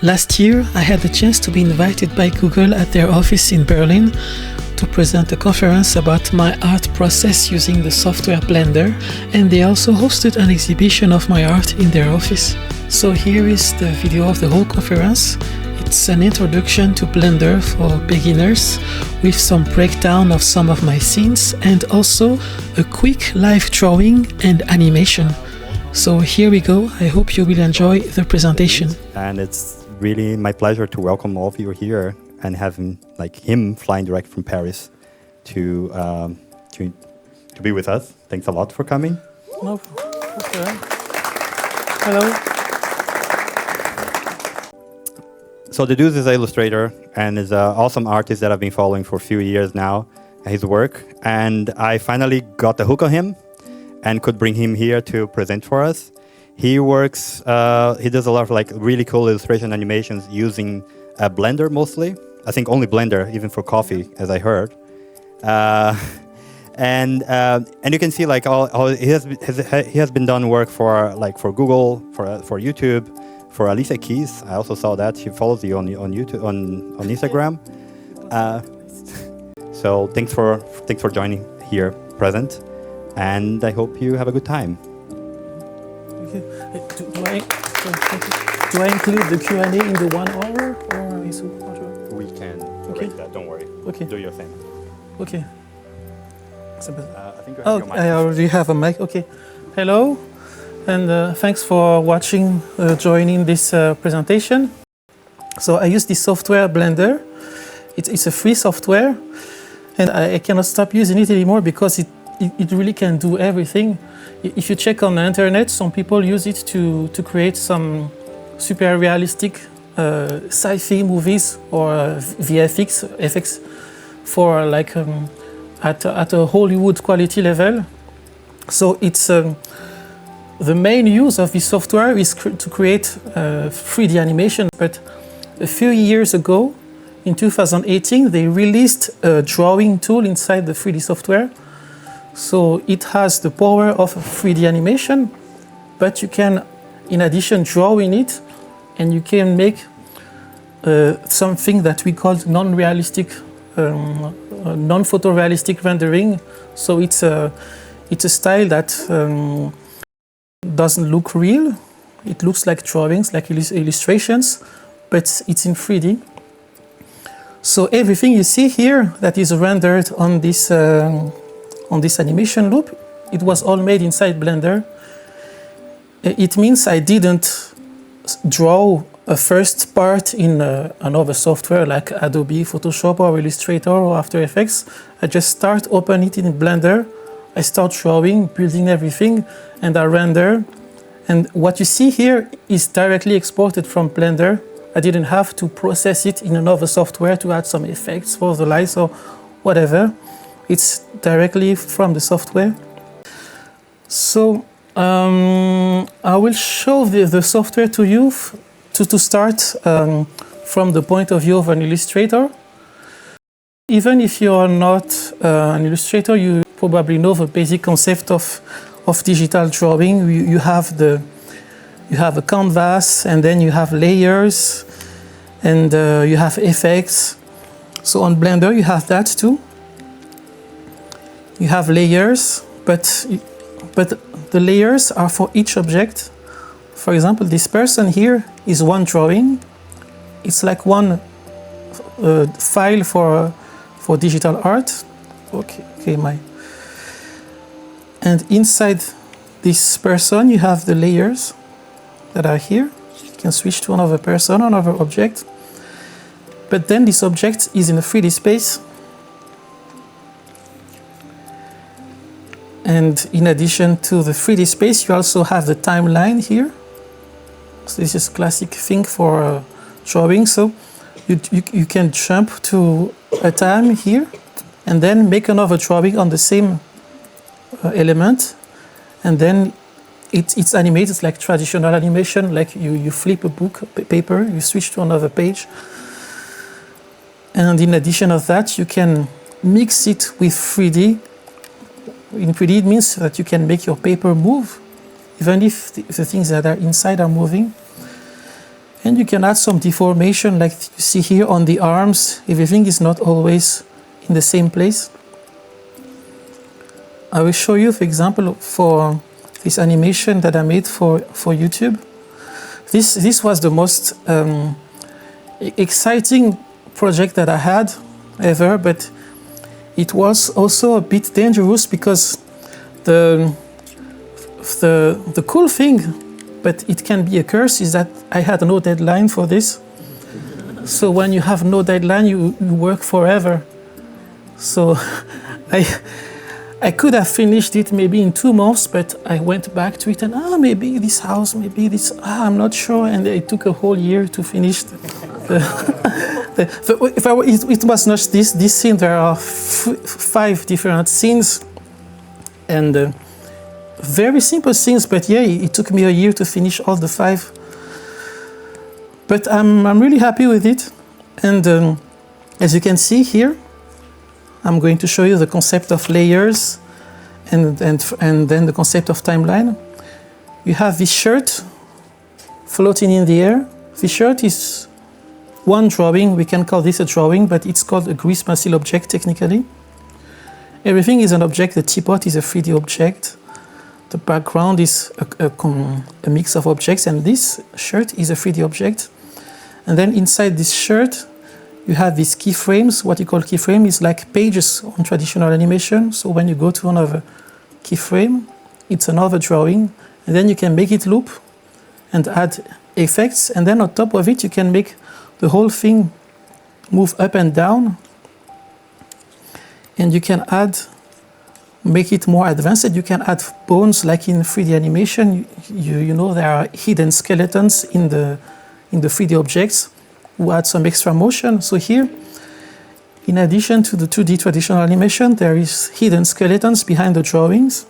Last year, I had the chance to be invited by Google at their office in Berlin to present a conference about my art process using the software Blender, and they also hosted an exhibition of my art in their office. So here is the video of the whole conference. It's an introduction to Blender for beginners with some breakdown of some of my scenes and also a quick live drawing and animation. So here we go. I hope you will enjoy the presentation. And it's really my pleasure to welcome all of you here and have him flying direct from Paris to be with us. Thanks a lot for coming. No, okay. Hello. So the dude is an illustrator and is an awesome artist that I've been following for a few years now, his work. And I finally got the hook on him and could bring him here to present for us. He works, he does a lot of really cool illustration animations using Blender mostly. I think only Blender, even for coffee, as I heard. And you can see he has been done work for Google, for YouTube, for Alicia Keys. I also saw that she follows you on YouTube on Instagram. So thanks for joining here present, and I hope you have a good time. Do I include the Q&A in the 1 hour, or is it? We can arrange that. Don't worry. Okay. Do your thing. Okay. I think you have your mic. I already have a mic. Okay. Hello, and thanks for watching, joining this presentation. So I use this software Blender. It's a free software, and I cannot stop using it anymore because it really can do everything. If you check on the internet, some people use it to create some super realistic sci-fi movies or VFX effects for at a Hollywood quality level. So it's the main use of this software is to create 3D animation. But a few years ago, in 2018, they released a drawing tool inside the 3D software. So it has the power of 3D animation, but you can, in addition, draw in it, and you can make something that we call non-realistic, non-photorealistic rendering. So it's a style that doesn't look real. It looks like drawings, like illustrations, but it's in 3D. So everything you see here that is rendered on this animation loop, it was all made inside Blender. It means I didn't draw a first part in another software like Adobe, Photoshop, or Illustrator, or After Effects. I just open it in Blender, I start drawing, building everything, and I render. And what you see here is directly exported from Blender. I didn't have to process it in another software to add some effects for the lights or whatever. It's directly from the software. So I will show the software to you to start from the point of view of an illustrator. Even if you are not an illustrator, you probably know the basic concept of digital drawing. You have a canvas, and then you have layers, and you have effects. So on Blender you have that too. You have layers, but the layers are for each object. For example, this person here is one drawing. It's like one file for digital art. And inside this person, you have the layers that are here. You can switch to another person, another object. But then this object is in a 3D space. And in addition to the 3D space, you also have the timeline here. So this is a classic thing for drawing. So you can jump to a time here and then make another drawing on the same element. And then it's animated like traditional animation, like you flip a book, paper, you switch to another page. And in addition of that, you can mix it with 3D. In 3D, it means that you can make your paper move, even if the things that are inside are moving. And you can add some deformation, like you see here on the arms. Everything is not always in the same place. I will show you, for example, for this animation that I made for YouTube. This was the most exciting project that I had ever, but it was also a bit dangerous because the cool thing, but it can be a curse, is that I had no deadline for this. So when you have no deadline, you work forever. So I could have finished it maybe in 2 months, but I went back to it and maybe this house, maybe this, I'm not sure. And it took a whole year to finish it was not this scene. There are 5 different scenes and very simple scenes, but yeah, it took me a year to finish all the 5. But I'm really happy with it. And as you can see here, I'm going to show you the concept of layers and then the concept of timeline. You have this shirt floating in the air. This shirt is one drawing. We can call this a drawing, but it's called a grease pencil object technically. Everything is an object. The teapot is a 3D object. The background is a mix of objects, and this shirt is a 3D object. And then inside this shirt, you have these keyframes. What you call keyframe is like pages on traditional animation. So when you go to another keyframe, it's another drawing. And then you can make it loop and add effects. And then on top of it, you can make the whole thing move up and down. And you can make it more advanced. You can add bones like in 3D animation. You know there are hidden skeletons in the 3D objects who add some extra motion. So here, in addition to the 2D traditional animation, there is hidden skeletons behind the drawings.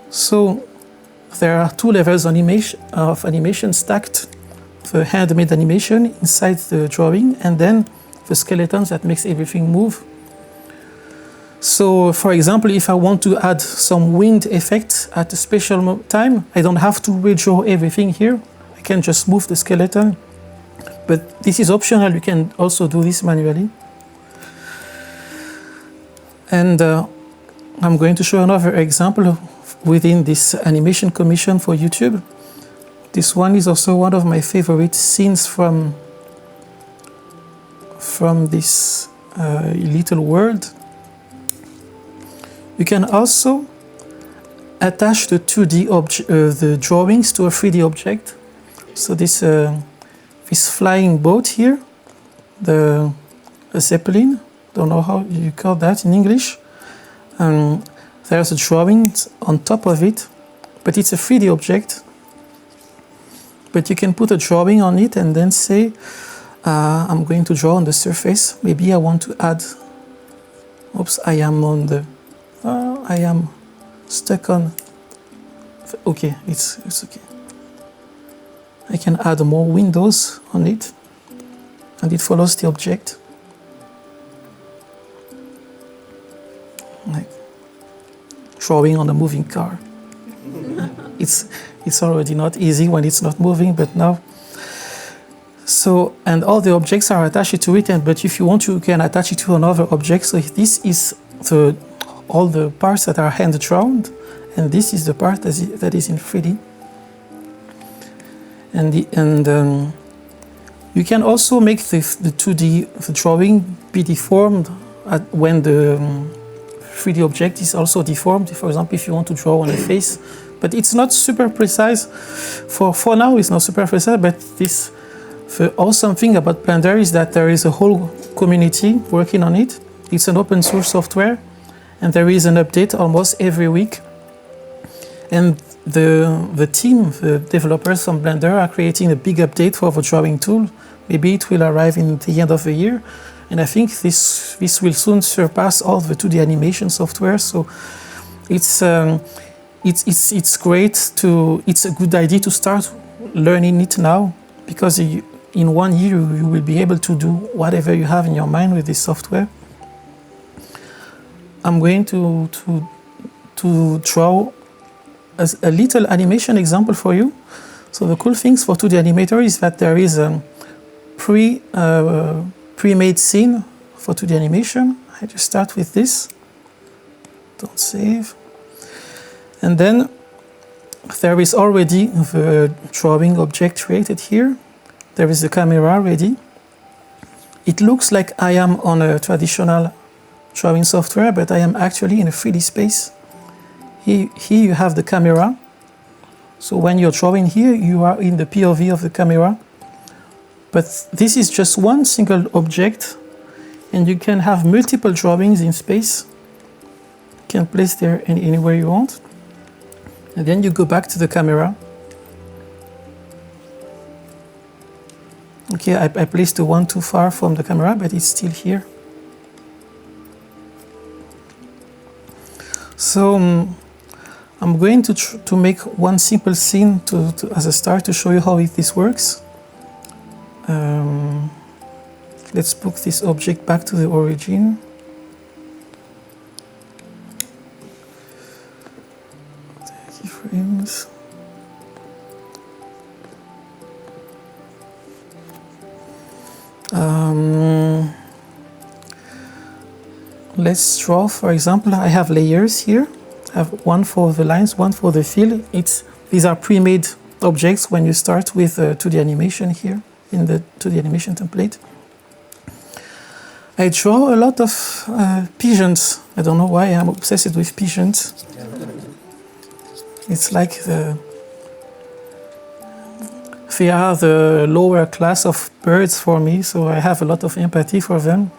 So there are 2 levels of animation stacked. The handmade animation inside the drawing, and then the skeletons that makes everything move. So, for example, if I want to add some wind effects at a special time, I don't have to redraw everything here. I can just move the skeleton. But this is optional. You can also do this manually. And I'm going to show another example within this animation commission for YouTube. This one is also one of my favorite scenes from this little world. You can also attach the 2D the drawings to a 3D object. So this flying boat here, the zeppelin, don't know how you call that in English. There's a drawing on top of it, but it's a 3D object. But you can put a drawing on it and then say, I'm going to draw on the surface. Maybe I want to add, oops, I am stuck on, okay, it's okay. I can add more windows on it, and it follows the object. Like drawing on a moving car. It's already not easy when it's not moving, but now. So, and all the objects are attached to it, but if you want, you can attach it to another object. So this is all the parts that are hand drawn, and this is the part that is in 3D. And you can also make the 2D drawing be deformed when the 3D object is also deformed. For example, if you want to draw on a face, but it's not super precise. For now, it's not super precise. But the awesome thing about Blender is that there is a whole community working on it. It's an open source software, and there is an update almost every week. And the team, the developers from Blender, are creating a big update for the drawing tool. Maybe it will arrive in the end of the year, and I think this will soon surpass all the 2D animation software. So it's great it's a good idea to start learning it now, because in 1 year you will be able to do whatever you have in your mind with this software. I'm going to draw a little animation example for you. So the cool things for 2D Animator is that there is a pre-made scene for 2D animation. I just start with this. Don't save. And then there is already the drawing object created here. There is the camera ready. It looks like I am on a traditional drawing software, but I am actually in a 3D space. Here you have the camera. So when you're drawing here, you are in the POV of the camera. But this is just one single object, and you can have multiple drawings in space. You can place there anywhere you want. And then you go back to the camera. Okay, I placed the one too far from the camera, but it's still here. So I'm going to make one simple scene as a start to show you how this works. Let's book this object back to the origin. Keyframes. Let's draw, for example, I have layers here. I have one for the lines, one for the fill. These are pre-made objects when you start with 2D animation here in the 2D animation template. I draw a lot of pigeons. I don't know why I'm obsessed with pigeons. It's like they are the lower class of birds for me, so I have a lot of empathy for them.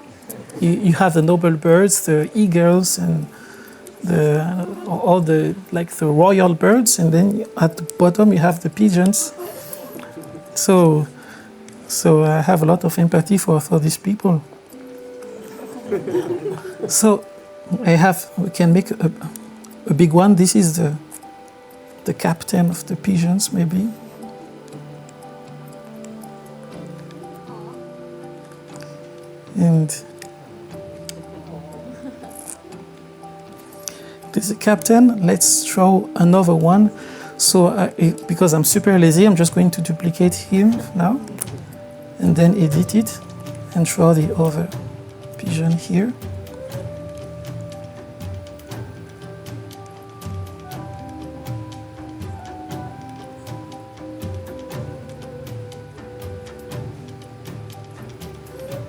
You have the noble birds, the eagles, and all the royal birds, and then at the bottom you have the pigeons. So I have a lot of empathy for these people. So we can make a big one. This is the captain of the pigeons, maybe. And this is the captain. Let's draw another one. So because I'm super lazy, I'm just going to duplicate him now and then edit it and draw the other pigeon here.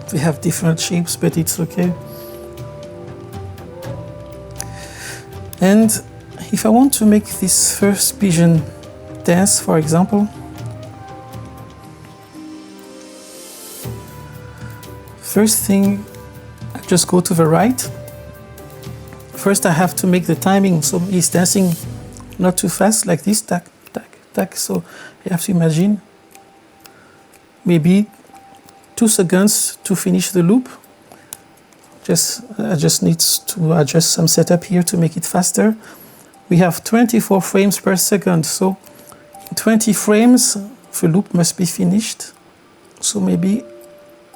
They have different shapes, but it's okay. And if I want to make this first pigeon dance, for example, first thing, I just go to the right. First, I have to make the timing, so he's dancing not too fast, like this, tack, tack, tack. So you have to imagine maybe 2 seconds to finish the loop. I just need to adjust some setup here to make it faster. We have 24 frames per second, so in 20 frames the loop must be finished. So maybe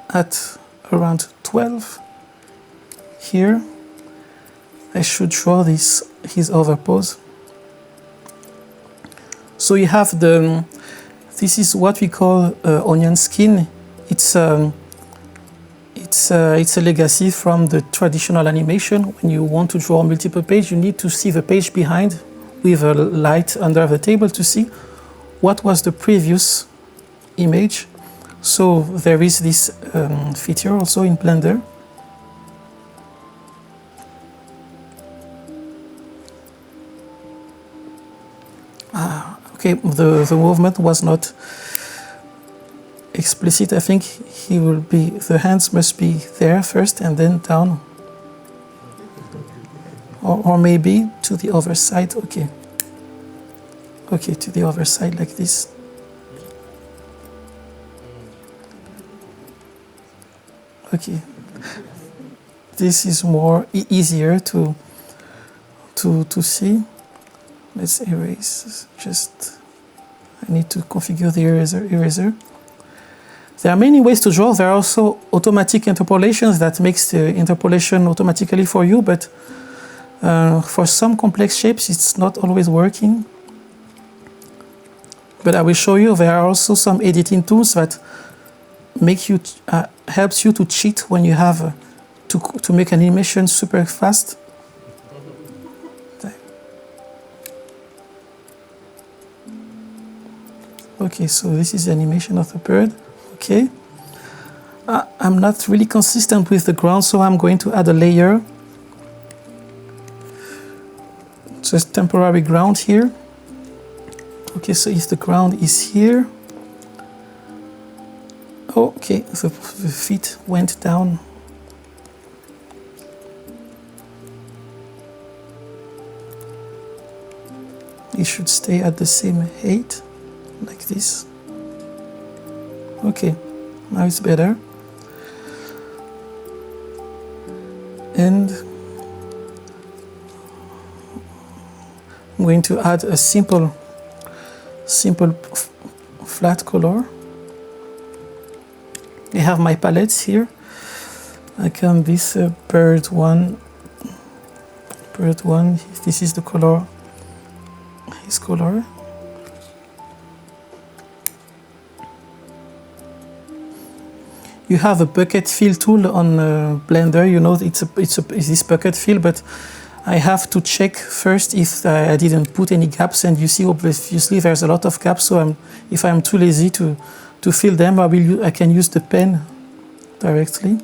at around 12 here I should draw his other pose. So you have this is what we call onion skin. It's a legacy from the traditional animation. When you want to draw multiple pages, you need to see the page behind with a light under the table to see what was the previous image. So there is this feature also in Blender. Okay, the movement was not explicit. I think the hands must be there first and then down. Or maybe to the other side, okay. Okay, to the other side like this. Okay. This is more easier to see. Let's erase, I need to configure the eraser. There are many ways to draw. There are also automatic interpolations that makes the interpolation automatically for you, but for some complex shapes, it's not always working. But I will show you there are also some editing tools that make you helps you to cheat when you have to make an animation super fast. Okay, so this is the animation of the bird. Okay, I'm not really consistent with the ground, so I'm going to add a layer. Just temporary ground here. Okay, so if the ground is here, okay, the feet went down. It should stay at the same height, like this. Okay, now it's better. And I'm going to add a simple flat color. I have my palettes here. I can this bird one. This is the color. His color. You have a bucket fill tool on Blender. You know it's this bucket fill, but I have to check first if I didn't put any gaps. And you see, obviously, there's a lot of gaps. So if I'm too lazy to fill them, I can use the pen directly.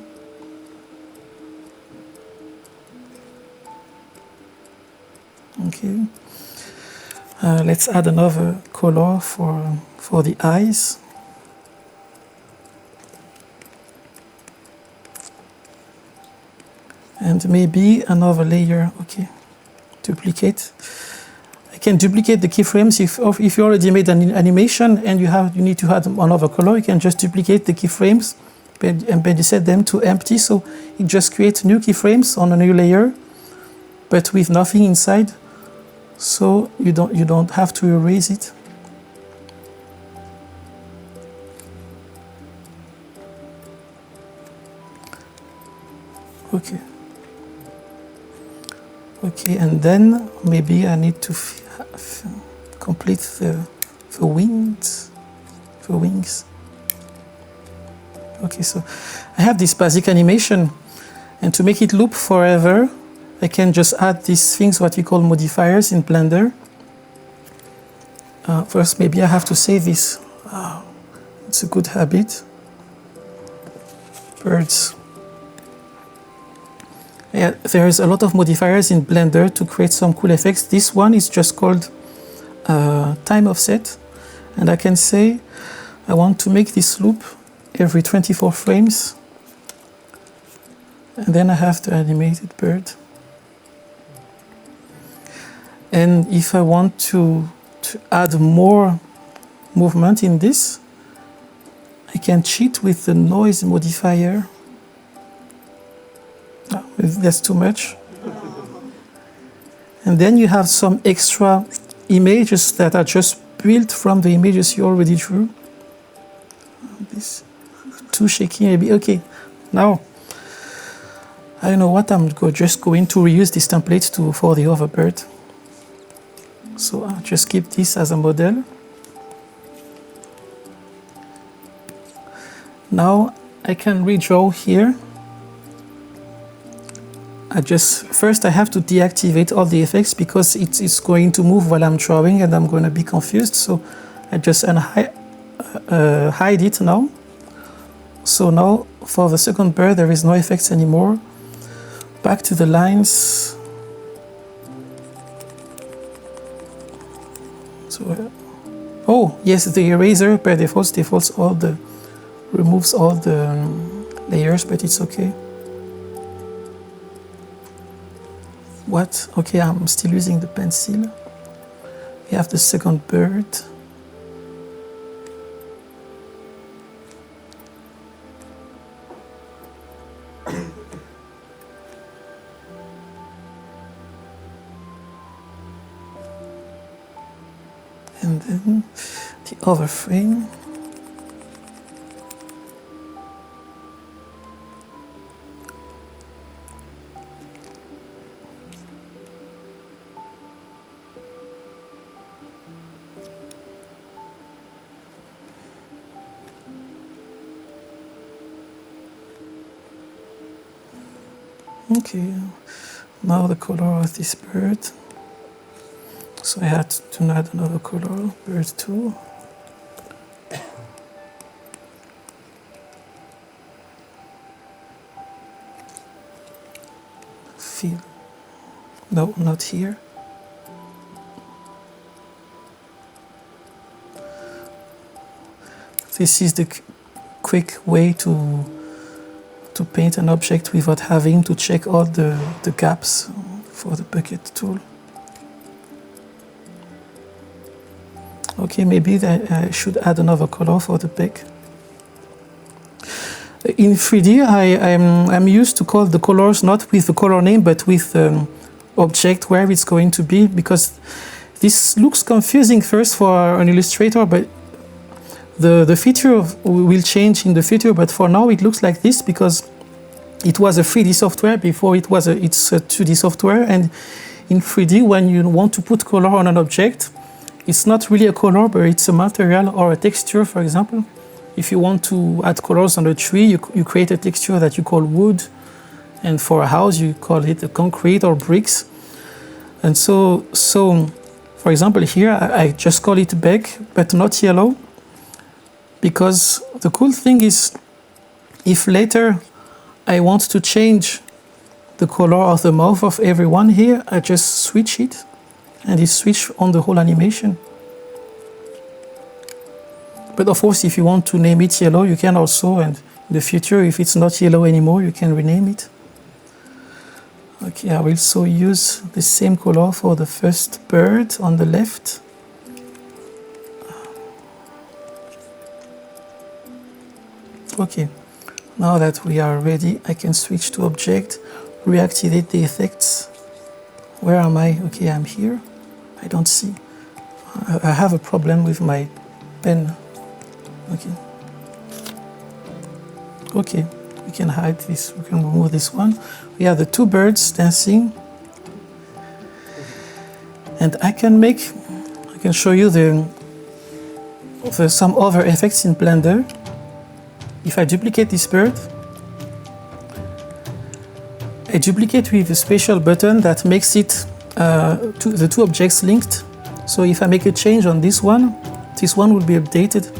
Okay. Let's add another color for the eyes. And maybe another layer. Okay. Duplicate. I can duplicate the keyframes if you already made an animation and you need to add another color. You can just duplicate the keyframes and then you set them to empty, so it just creates new keyframes on a new layer, but with nothing inside. So you don't have to erase it. Okay. Okay, and then maybe I need to complete the wings. Okay, so I have this basic animation, and to make it loop forever, I can just add these things, what we call modifiers in Blender. First, maybe I have to save this. It's a good habit. Birds. Yeah, there's a lot of modifiers in Blender to create some cool effects. This one is just called time offset. And I can say I want to make this loop every 24 frames. And then I have the animated bird. And if I want to add more movement in this, I can cheat with the noise modifier. That's too much. And then you have some extra images that are just built from the images you already drew. This too shaky maybe. Okay, now I don't know what I'm just going to reuse this template for the other bird. So I'll just keep this as a model. Now I can redraw here. First I have to deactivate all the effects because it's going to move while I'm drawing and I'm going to be confused. So I just hide it now. So now for the second bird there is no effects anymore. Back to the lines. So, oh yes, the eraser by default removes all the layers, but it's okay. What? Okay, I'm still using the pencil. We have the second bird. And then the other frame. Okay, now the color of this bird. So I had to add another color, bird 2. Feel. No, not here. This is the quick way to paint an object without having to check all the gaps for the bucket tool. Okay, maybe I should add another color for the beak. In 3D, I'm used to call the colors not with the color name, but with the object where it's going to be, because this looks confusing first for an illustrator, but the feature will change in the future. But for now, it looks like this because it was a 3D software before it's a 2D software. And in 3D, when you want to put color on an object, it's not really a color, but it's a material or a texture, for example. If you want to add colors on a tree, you create a texture that you call wood. And for a house, you call it a concrete or bricks. And so for example, here, I just call it beige, but not yellow. Because the cool thing is, if later I want to change the color of the mouth of everyone here, I just switch it. And it switch on the whole animation. But of course, if you want to name it yellow, you can also, and in the future, if it's not yellow anymore, you can rename it. Okay, I will also use the same color for the first bird on the left. Okay, now that we are ready, I can switch to object, reactivate the effects. Where am I? Okay, I'm here. I don't see. I have a problem with my pen. Okay. Okay, we can hide this. We can remove this one. We have the 2 birds dancing. And I can show you some other effects in Blender. If I duplicate this bird, I duplicate with a special button that makes it the 2 objects linked. So if I make a change on this one will be updated.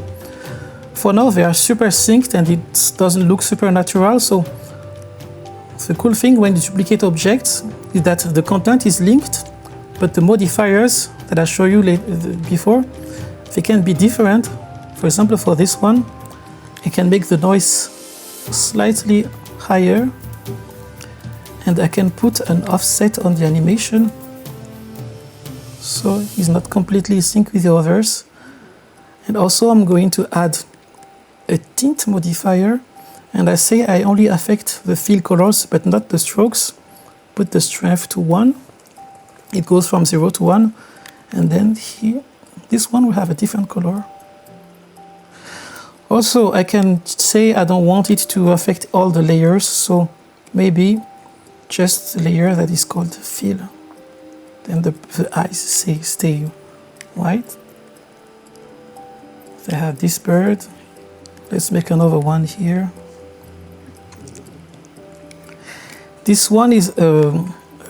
For now, they are super synced and it doesn't look super natural. So the cool thing when you duplicate objects is that the content is linked, but the modifiers that I showed you before, they can be different. For example, for this one, I can make the noise slightly higher, and I can put an offset on the animation so it's not completely synced with the others. And also I'm going to add a tint modifier, and I say I only affect the fill colors but not the strokes. Put the strength to 1. It goes from 0 to 1, and then here this one will have a different color. Also, I can say I don't want it to affect all the layers, so maybe just the layer that is called fill. Then the eyes stay white. They have this bird. Let's make another one here. This one is a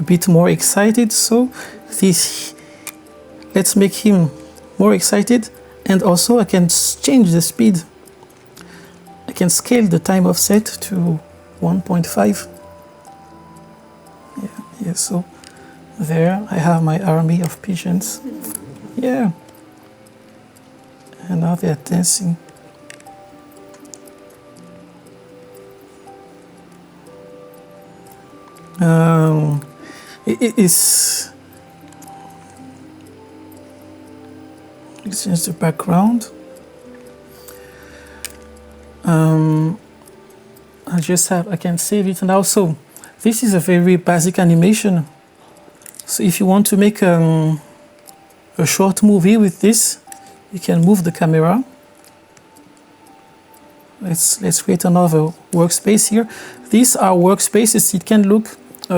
bit more excited, so let's make him more excited. And also I can change the speed. I can scale the time offset to 1.5. Yeah, so there I have my army of pigeons. Yeah. And now they are dancing. Let's change the background. I can save it now. So this is a very basic animation. So if you want to make a short movie with this, you can move the camera. Let's create another workspace here. These are workspaces. It can look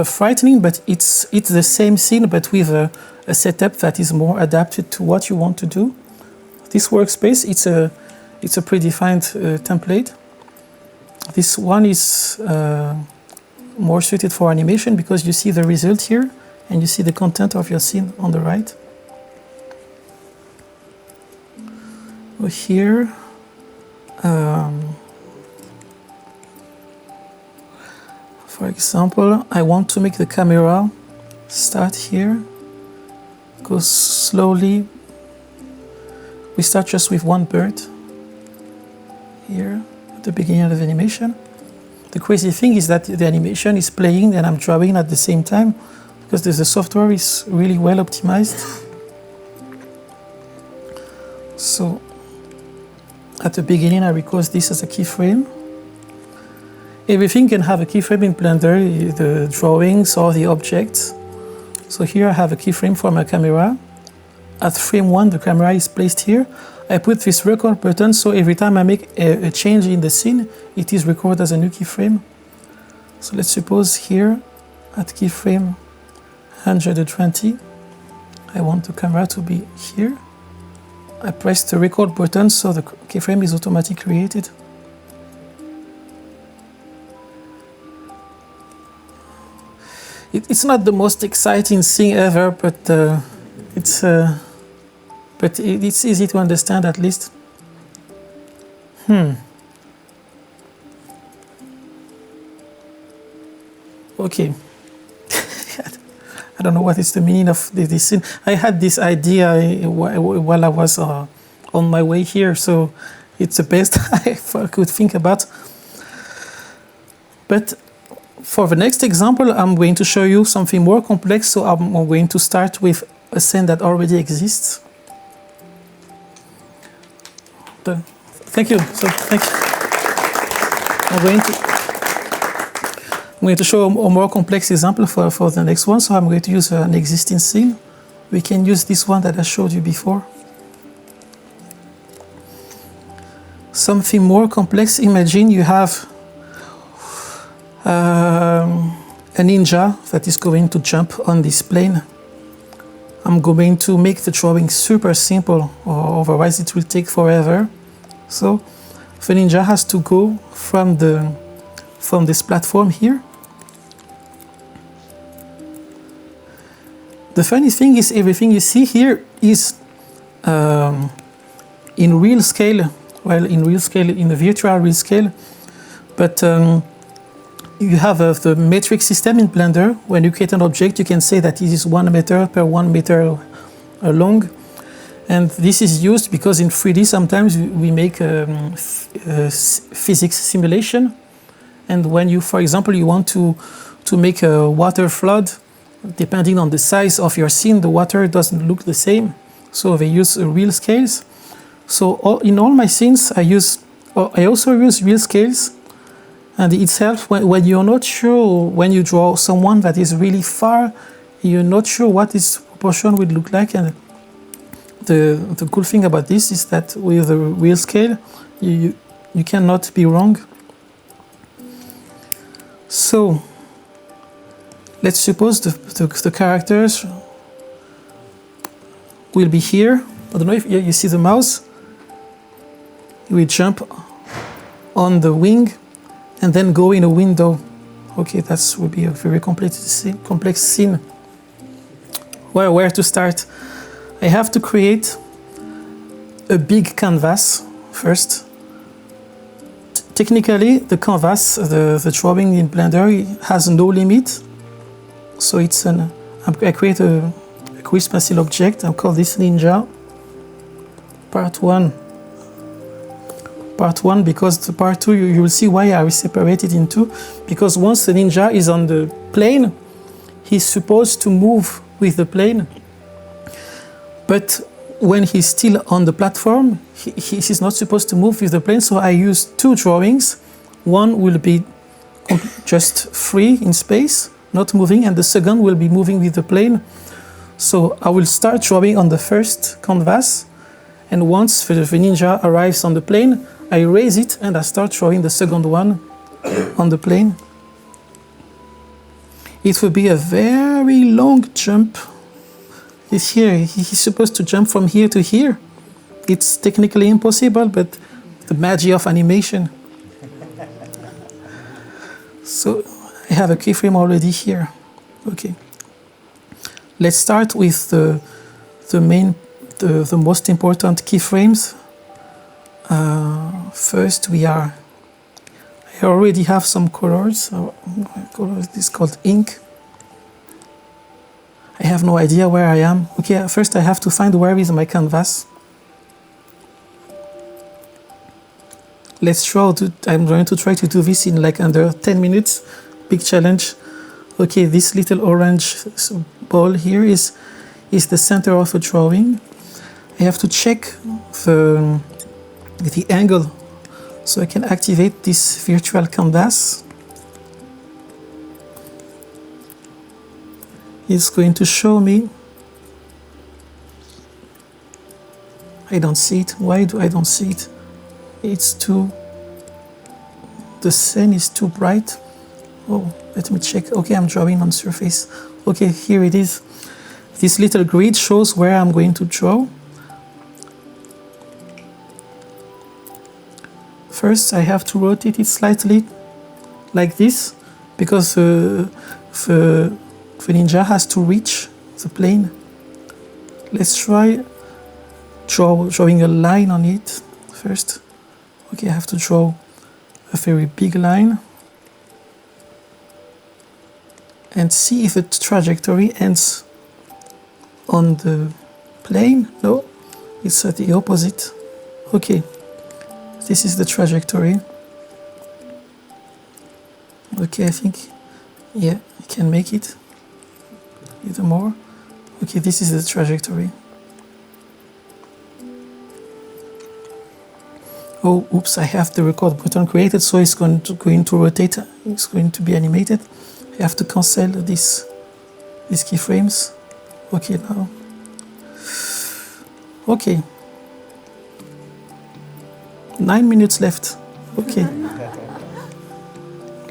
frightening, but it's the same scene, but with a setup that is more adapted to what you want to do. This workspace, it's a predefined template. This one is more suited for animation because you see the result here and you see the content of your scene on the right. Here, for example, I want to make the camera start here, go slowly. We start just with one bird here at the beginning of the animation. The crazy thing is that the animation is playing and I'm drawing at the same time because the software is really well optimized. So at the beginning I record this as a keyframe. Everything can have a keyframe in Blender, the drawings or the objects. So here I have a keyframe for my camera. At frame 1 the camera is placed here. I put this record button so every time I make a change in the scene, it is recorded as a new keyframe. So let's suppose here at keyframe 120, I want the camera to be here. I press the record button so the keyframe is automatically created. It's not the most exciting thing ever, but it's easy to understand at least. Okay. I don't know what is the meaning of this scene. I had this idea while I was on my way here, so it's the best I could think about. But for the next example, I'm going to show you something more complex, so I'm going to start with a scene that already exists. Thank you. So, thank you. I'm going to show a more complex example for the next one. So I'm going to use an existing scene. We can use this one that I showed you before. Something more complex. Imagine you have a ninja that is going to jump on this plane. I'm going to make the drawing super simple, or otherwise it will take forever. So the ninja has to go from this platform here. The funny thing is everything you see here is in real scale, well, in real scale, in the virtual real scale, but you have the metric system in Blender. When you create an object, you can say that it is 1 meter per 1 meter long. And this is used because in 3D sometimes we make physics simulation. And when you, for example, you want to make a water flood, depending on the size of your scene, the water doesn't look the same. So they use real scales. So in all my scenes, I also use real scales. And it helps when you're not sure, when you draw someone that is really far, you're not sure what this proportion would look like. And the cool thing about this is that with the real scale, you cannot be wrong. So let's suppose the characters will be here. I don't know if you see the mouse. We jump on the wing and then go in a window. Okay, that would be a very complex scene. Where to start? I have to create a big canvas first. Technically, the canvas, the drawing in Blender has no limit. So I create a quick pencil object. I'll call this Ninja. Part 1. Part 1, because the part 2, you will see why I will separate it in two. Because once the ninja is on the plane, he's supposed to move with the plane. But when he's still on the platform, he's not supposed to move with the plane. So I use two drawings. One will be just free in space, not moving, and the second will be moving with the plane. So I will start drawing on the first canvas, and once the ninja arrives on the plane, I raise it and I start drawing the second one on the plane. It will be a very long jump. He's here. He's supposed to jump from here to here. It's technically impossible, but the magic of animation. So I have a keyframe already here. Okay. Let's start with the most important keyframes. First, I already have some colors. This is called ink. I have no idea where I am. Okay, first I have to find where is my canvas. I'm going to try to do this in like under 10 minutes. Big challenge. Okay, this little orange ball here is the center of a drawing. I have to check the angle so I can activate this virtual canvas. It's going to show me. I don't see it. Why do I don't see it? The sun is too bright. Oh, let me check. Okay, I'm drawing on surface. Okay, here it is. This little grid shows where I'm going to draw. First, I have to rotate it slightly, like this, because the ninja has to reach the plane. Let's try drawing a line on it first. Okay, I have to draw a very big line and see if the trajectory ends on the plane. No, it's at the opposite. Okay, this is the trajectory. Okay, I think, yeah, I can make it a little more. Okay, this is the trajectory. Oh, oops, I have the record button created, so it's going to rotate. It's going to be animated. I have to cancel these keyframes. Okay, now. Okay. 9 minutes left. Okay.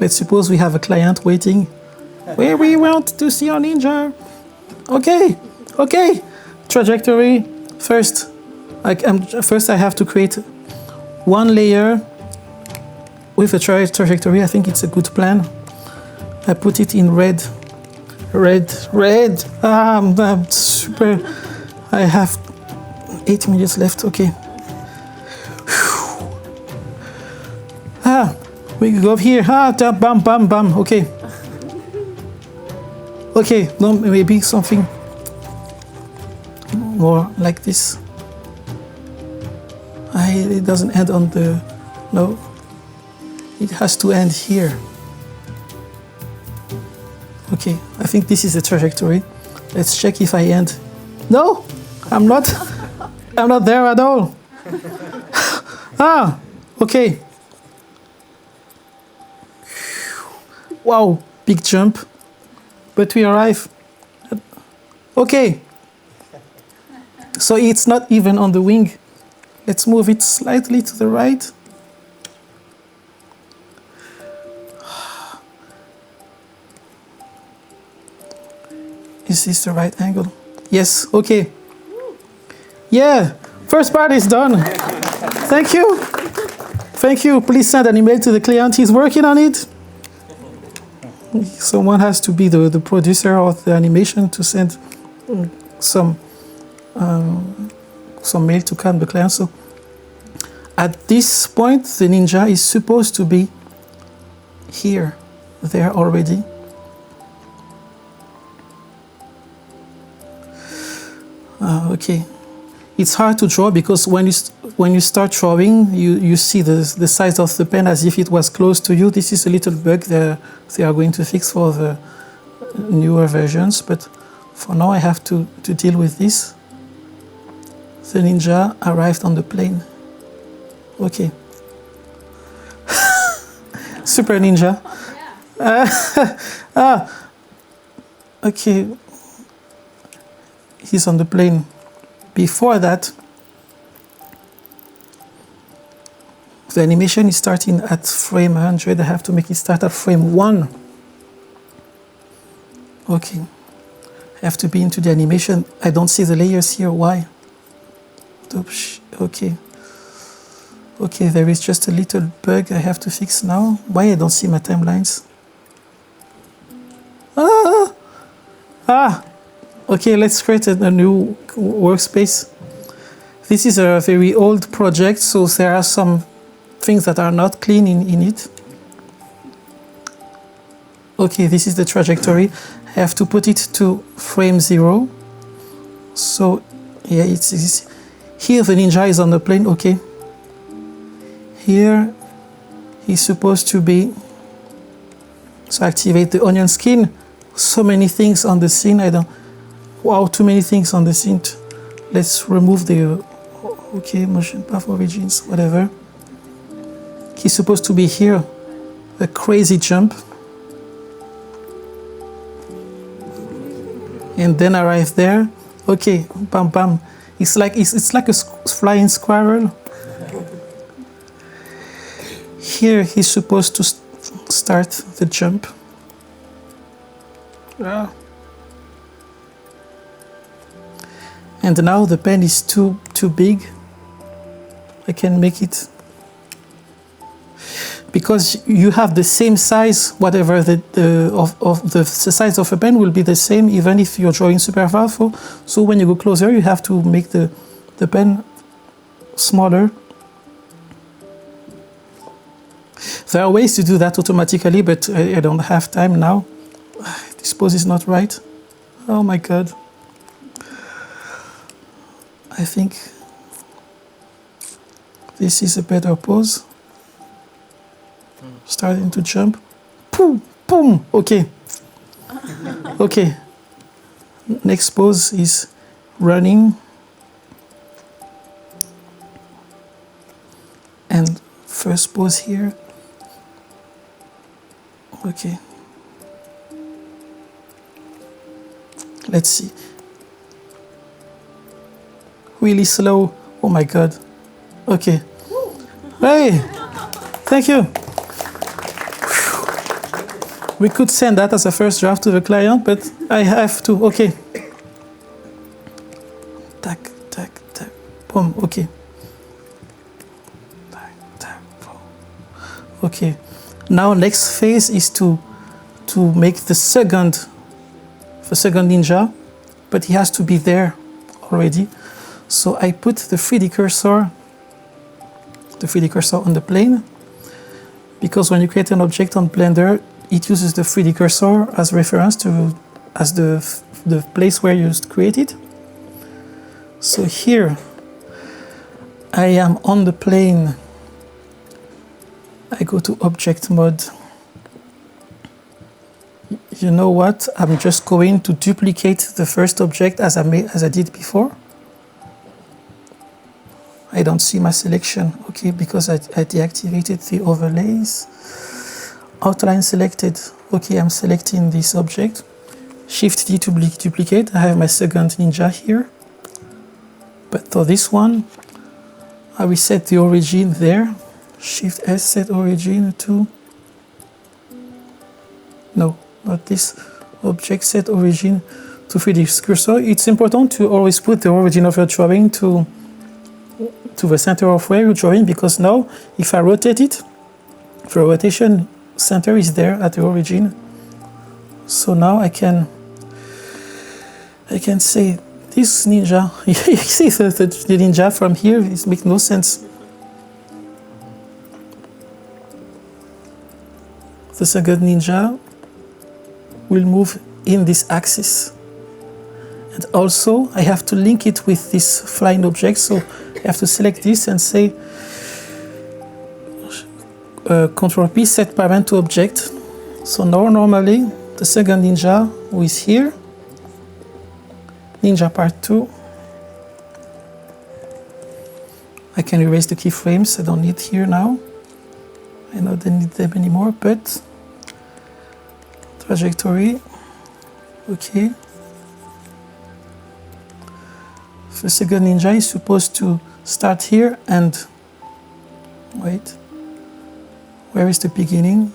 Let's suppose we have a client waiting. Where we want to see our ninja. Okay. Okay. Trajectory. First I have to create one layer with a trajectory. I think it's a good plan. I put it in red. Red. I'm super. I have 8 minutes left. Okay. We go here. Bam, bam, bam. Okay. Okay. No, maybe something more like this. It doesn't end on the. No. It has to end here. Okay, I think this is the trajectory. Let's check if I end. No, I'm not. I'm not there at all. Okay. Wow, big jump. But we arrive. Okay. So it's not even on the wing. Let's move it slightly to the right. Is this the right angle? Yes, okay. Yeah, first part is done. Thank you. Thank you. Please send an email to the client. He's working on it. Someone has to be the producer of the animation to send some mail to the client. So at this point, the ninja is supposed to be there already. Okay, it's hard to draw because when you start drawing, you see the size of the pen as if it was close to you. This is a little bug they are going to fix for the newer versions, but for now I have to deal with this. The ninja arrived on the plane. Okay. Super ninja. Okay. He's on the plane. Before that, the animation is starting at frame 100. I have to make it start at frame 1. Okay. I have to be into the animation. I don't see the layers here. Why? Oops. Okay. Okay, there is just a little bug I have to fix now. Why I don't see my timelines? Okay, let's create a new workspace. This is a very old project, so there are some things that are not clean in it. Okay, this is the trajectory. I have to put it to frame 0. So, yeah, it's here the ninja is on the plane, okay. Here, he's supposed to be, so activate the onion skin. So many things on the scene, wow, too many things on the scene. Let's remove the, okay, motion path origins, whatever. He's supposed to be here, a crazy jump. And then arrive there. Okay, bam, bam. It's like a flying squirrel. Here he's supposed to start the jump. And now the pen is too big. I can make it, because you have the same size, whatever the size of a pen will be the same even if you're drawing super far. So when you go closer, you have to make the pen smaller. There are ways to do that automatically, but I don't have time now. This pose is not right. Oh my God. I think this is a better pose. Starting to jump. Boom, boom. Okay. Okay. Next pose is running. And first pose here. Okay. Let's see. Really slow. Oh my God. Okay. Hey, thank you. We could send that as a first draft to the client, but I have to. Okay. Tac, tac, tac. Boom. Okay. Tac, tac, boom. Okay. Now next phase is to make the second ninja, but he has to be there already. So I put the 3D cursor on the plane, because when you create an object on Blender, it uses the 3D cursor as reference as the place where you create it. So here I am on the plane. I go to object mode. You know what? I'm just going to duplicate the first object as I did before. I don't see my selection, okay, because I deactivated the overlays. Outline selected, okay, I'm selecting this object. Shift D to duplicate. I have my second ninja here. But for this one, I will set the origin there. Shift S, set origin to, no, not this object, set origin to 3D cursor. It's important to always put the origin of your drawing to the center of where you're drawing, because now if I rotate it, the rotation center is there at the origin. So now I can say this ninja, you see the ninja from here, it makes no sense. The second ninja will move in this axis. And also I have to link it with this flying object, so I have to select this and say Control P, set parent to object. So now normally the second ninja who is here, ninja part 2, I can erase the keyframes, I don't need here now. I don't need them anymore, but trajectory, okay. The second ninja is supposed to start here and, wait, where is the beginning?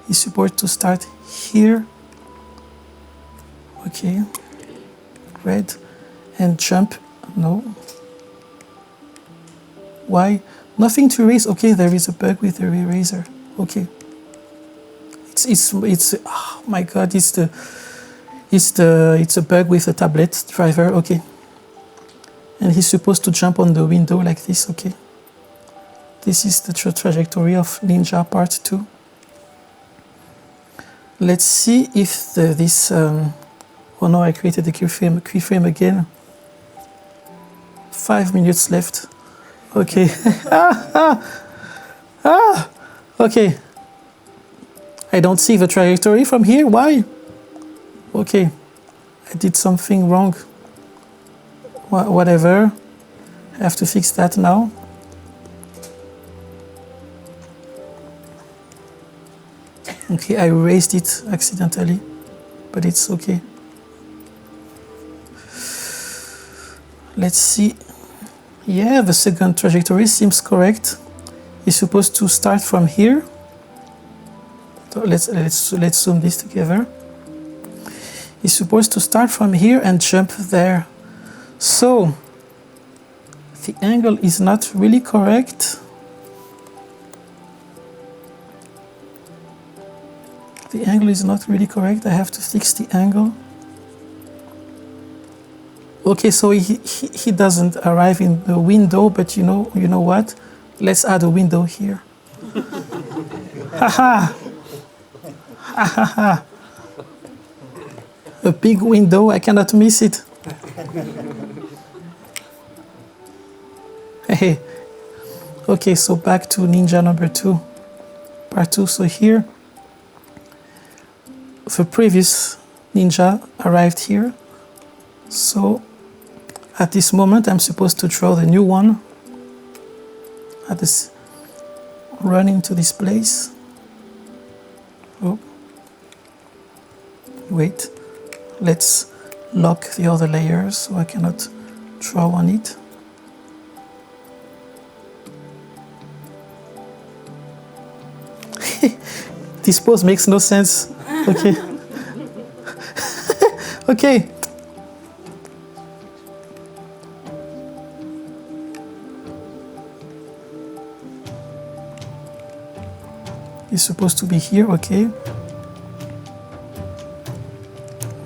He's supposed to start here, okay, red, and jump, no. Why? Nothing to erase, okay, there is a bug with the eraser, okay. it's oh my god, it's a bug with a tablet driver. Okay, and he's supposed to jump on the window like this. Okay, this is the trajectory of Ninja Part 2. Let's see if this. Oh no, I created the keyframe again. 5 minutes left. Okay. Okay. I don't see the trajectory from here. Why? Okay. I did something wrong. Whatever. I have to fix that now. Okay, I erased it accidentally, but it's okay. Let's see. Yeah, the second trajectory seems correct. It's supposed to start from here. So let's zoom this together. It's supposed to start from here and jump there. So the angle is not really correct. The angle is not really correct. I have to fix the angle. Okay, so he doesn't arrive in the window, but you know what? Let's add a window here. Haha! Haha! A big window, I cannot miss it. Hey. Okay, so back to Ninja number 2, part 2. So here, the previous Ninja arrived here. So at this moment, I'm supposed to draw the new one. At this, run into this place. Oh. Wait. Let's lock the other layers so I cannot draw on it. This pose makes no sense. Okay. Okay. He's supposed to be here, okay.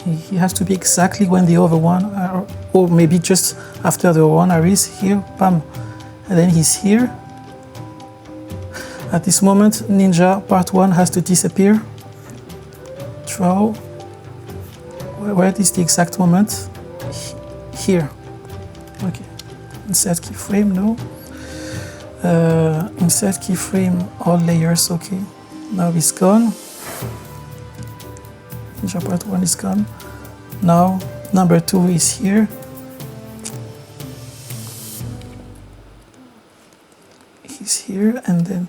He has to be exactly when the other one, or maybe just after the one is here, bam. And then he's here. At this moment, Ninja Part 1 has to disappear. Draw. Where is the exact moment? Here. Okay. Insert keyframe, no. Insert keyframe, all layers, okay. Now it's gone. Ninja Part 1 is gone. Now number 2 is here. He's here, and then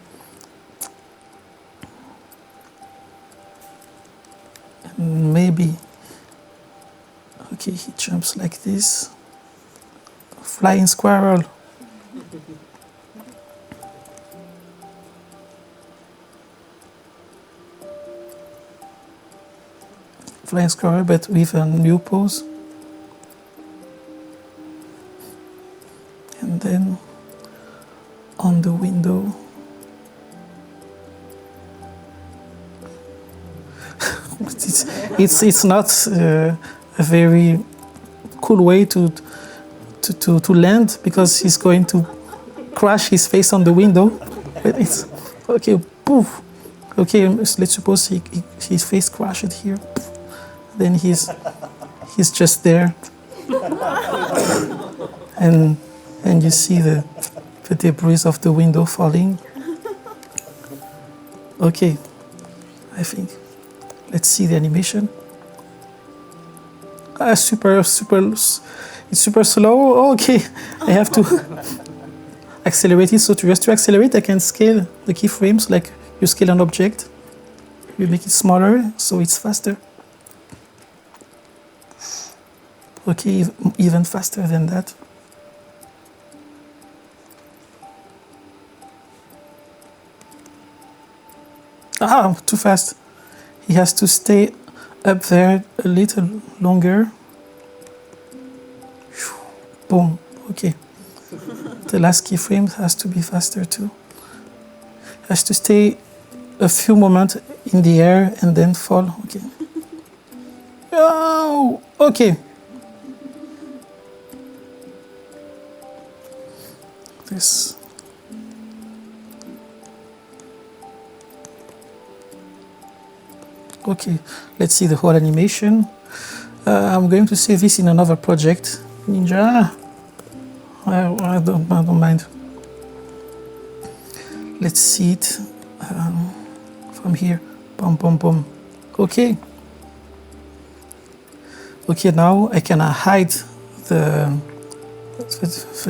maybe, okay, he jumps like this. Flying squirrel. Flying squirrel, but with a new pose. And then on the window. It's not a very cool way to land, because he's going to crash his face on the window. But it's okay. Poof. Okay, let's suppose his face crashed here. Then he's just there, and you see the debris of the window falling. Okay, I think. Let's see the animation. It's super slow. Okay, I have to accelerate it. So just to accelerate, I can scale the keyframes like you scale an object. You make it smaller, so it's faster. Okay, even faster than that. Ah, too fast. He has to stay up there a little longer. Boom. Okay. The last keyframe has to be faster too. Has to stay a few moments in the air and then fall. Okay. Oh, okay. This. Okay, let's see the whole animation. I'm going to save this in another project. Ninja. I don't mind. Let's see it from here. Boom, boom, boom. Okay. Okay, now I can hide the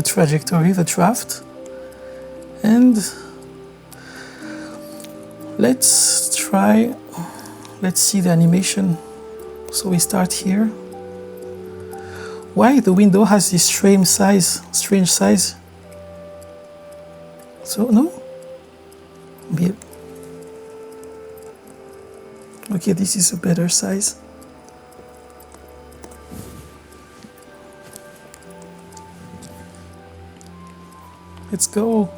trajectory, the draft. And let's see the animation. So we start here. Why the window has this strange size? So no? Okay, this is a better size. Let's go.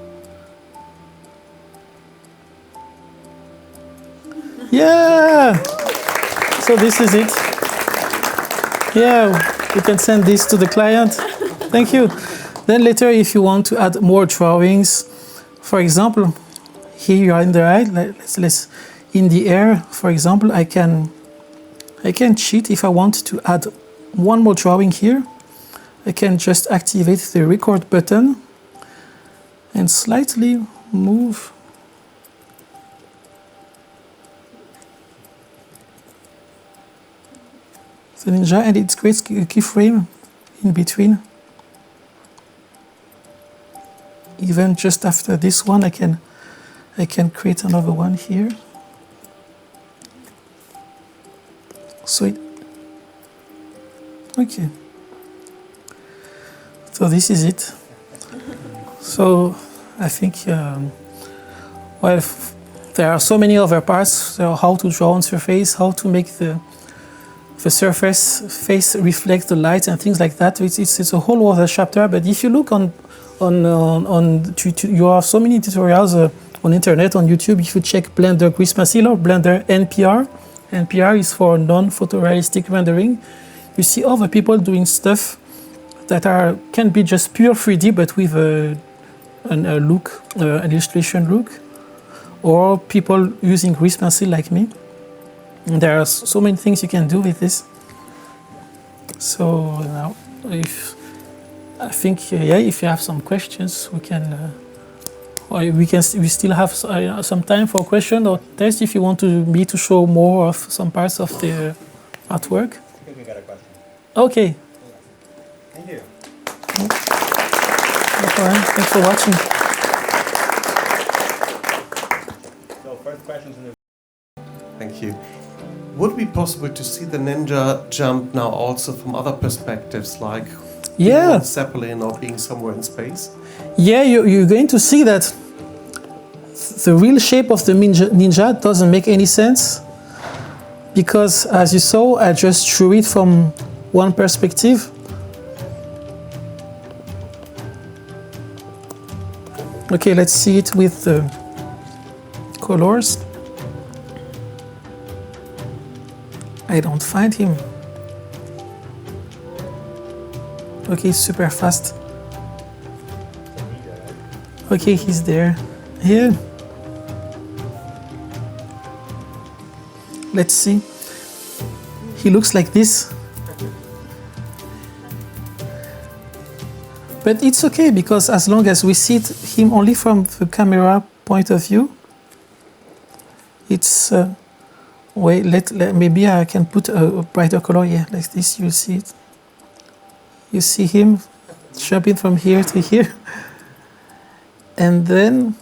Yeah! So this is it. Yeah, you can send this to the client. Thank you. Then later, if you want to add more drawings, for example, here you are in the right, let's in the air, for example, I can cheat. If I want to add one more drawing here, I can just activate the record button and slightly move. The Ninja, and it creates a keyframe in between. Even just after this one, I can create another one here. So okay. So this is it. So I think, well, there are so many other parts. So how to draw on surface, how to make the surface face reflect the light and things like that. It's a whole other chapter. But if you look on you have so many tutorials on internet, on YouTube. If you check Blender Grease Pencil or Blender NPR, NPR is for non-photorealistic rendering. You see other people doing stuff that can be just pure 3D, but with an illustration look, or people using Grease Pencil like me. And there are so many things you can do with this. So now, if you have some questions, we still have some time for question or test if you want me to show more of some parts of the artwork. I think we got a question. Okay. Thank you. No problem. Thanks for watching. So first questions in the. Thank you. Would it be possible to see the Ninja jump now also from other perspectives, like being on Zeppelin or being somewhere in space? Yeah, you're going to see that the real shape of the Ninja doesn't make any sense, because as you saw, I just drew it from one perspective. Okay, let's see it with the colors. I don't find him. Okay, super fast. Okay, he's there. Here. Let's see. He looks like this. But it's okay, because as long as we see him only from the camera point of view, it's wait. Maybe I can put a brighter color. Yeah, like this. You see it. You see him jumping from here to here, and then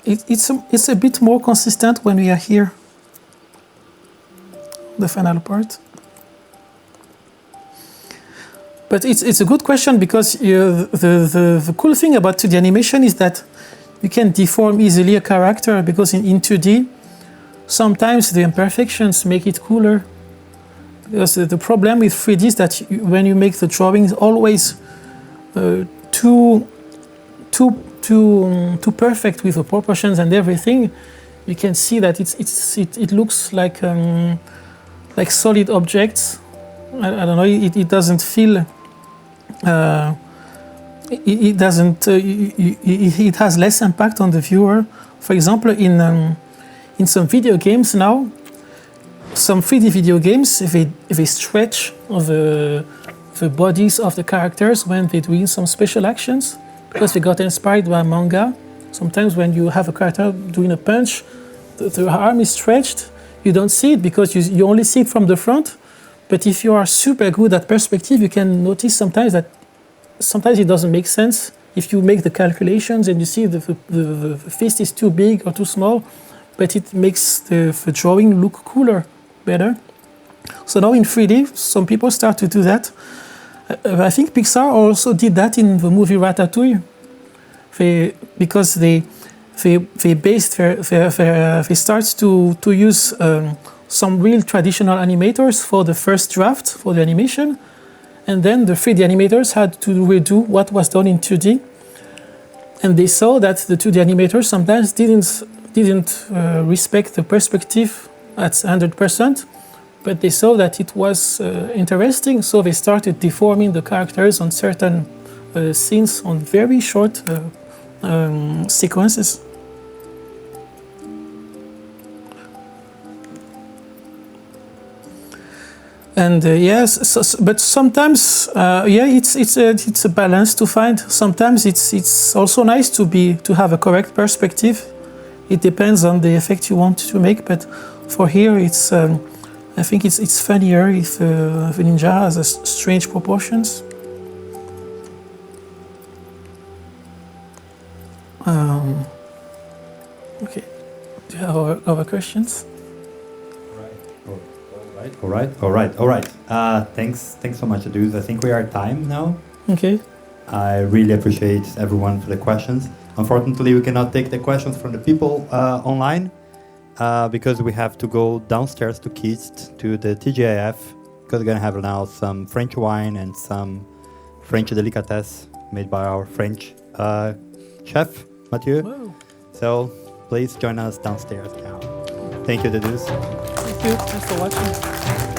it's a bit more consistent when we are here. The final part. But it's a good question, because the cool thing about 2D animation is that you can deform easily a character, because in 2D, sometimes the imperfections make it cooler. Because the problem with 3D is that when you make the drawings always too perfect with the proportions and everything, you can see that it looks like solid objects. I don't know. It doesn't feel. It doesn't. It has less impact on the viewer. For example, in some video games now, some 3D video games, they stretch the bodies of the characters when they're doing some special actions because they got inspired by manga. Sometimes when you have a character doing a punch, the arm is stretched. You don't see it because you only see it from the front. But if you are super good at perspective, you can notice sometimes that sometimes it doesn't make sense. If you make the calculations and you see the fist is too big or too small, but it makes the drawing look cooler, better. So now in 3D, some people start to do that. I think Pixar also did that in the movie Ratatouille. Because they start to use some real traditional animators for the first draft for the animation, and then the 3D animators had to redo what was done in 2D, and they saw that the 2D animators sometimes didn't respect the perspective at 100%, but they saw that it was interesting, so they started deforming the characters on certain scenes on very short sequences. And yes, but sometimes, it's a balance to find. Sometimes it's also nice to have a correct perspective. It depends on the effect you want to make. But for here, I think it's funnier if the ninja has a strange proportions. Okay. Do you have other questions? All right. Thanks so much, dudes. I think we are at time now. Okay. I really appreciate everyone for the questions. Unfortunately, we cannot take the questions from the people online because we have to go downstairs to Kist to the TGIF because we're gonna have now some French wine and some French delicatessen made by our French chef Mathieu. Whoa. So please join us downstairs now. Thank you, dudes. Thank you. Thanks for watching.